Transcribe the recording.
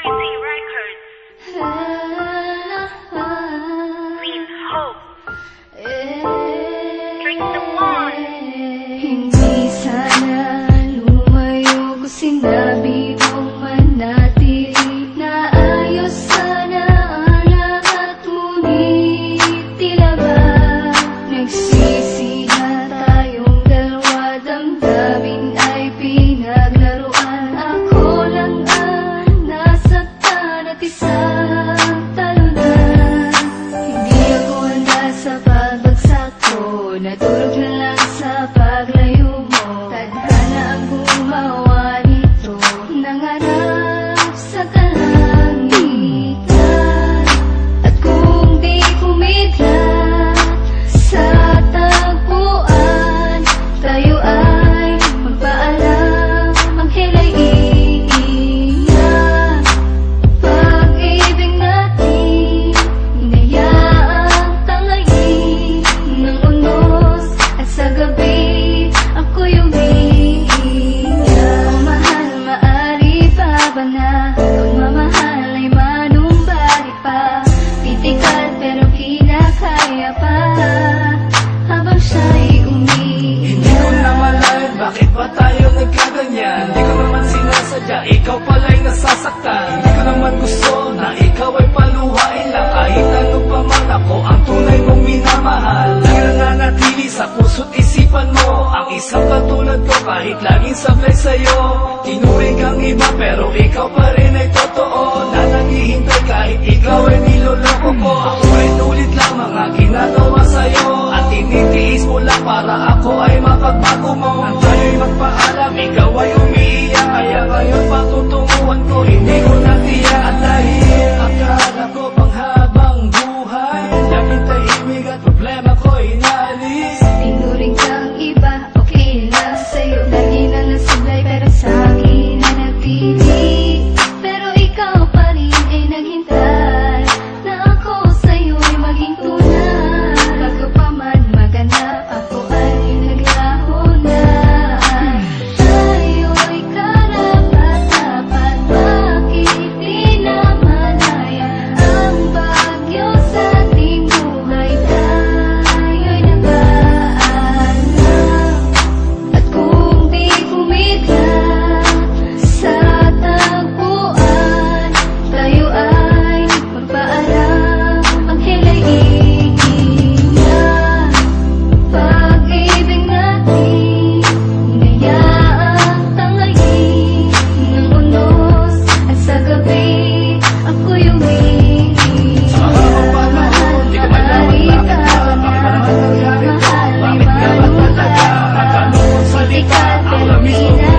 Purity Records. Clean Hope. Drink the one. Hindi sana lumayo ko, sinabi mong manatili na ayos sana ang lahat, ngunit tila ba nagsisiha tayong dalawa, damdamin ay pinaglaruan. Ako lang ang nasaktan at isang talunan. Hindi ako handa sa pagbagsak ko, natulog na lang sa paglayo mo. Tadhana ang gumawa nito, nangarap sa kalangitan. At kung di kumidlat sa tagpuan, tayo ay magpaalam, anghel ay iiyak. Pag-ibig natin, hinayaang tangayin ng unos, at sa gabi ako yung iiyak. Mahal, maari pa ba na pagmamahal ay manumbalik pa? Pitikal pero kinakaya pa habang siya'y Hindi ko na malayan, bakit ba tayo nagkaganyan? Hindi ko naman sinasadya, ikaw pala'y nasasaktan. Hindi ko naman gusto na ikaw ay paluhain lang. Kahit ano pa man, ako ang tunay mong minamahal. Nananatili sa puso't isipan mo ang isang katulad ko, kahit laging sablay sa'yo. Tinuring kang iba pero ikaw pa rin ay totoo, na naghihintay kahit ikaw ay niloloko ko. Ulit-ulit lang mga ginagawa sa'yo, at tinitiis mo lang para ako ay mapagbago mo. Nang tayo'y magpaalam, ikaw ay umiiyak, kaya ngayon patutunguhan ko, hindi ko natiya at dahil akala ko pang habang buhay, laging tahimik at problema ko'y inaalis. tinuring kang iba, okay lang sa'yo. Lagi na nasablay pero sa'kin nanatili. Pero ikaw pa rin ay naghintay na ako sa'yo ay maging tunay. Bago pa man maganap, ako ay naglaho na. Tayo'y karapat-dapat, bakit di namalaya ang bagyo sa ating buhay? Tayo'y nagpaalam, at kung di kumidlat sa tagpuan, tayo ay magpaalam, anghel ay iiyak. Pag-ibig natin, hinayaang tangayin ng unos, at sa gabi ako yung iiyak. Sa habang panahon, di ko malaman bakit ba naman nangyari to? Bakit nga ba talaga nagtanong salita ang lamis mo?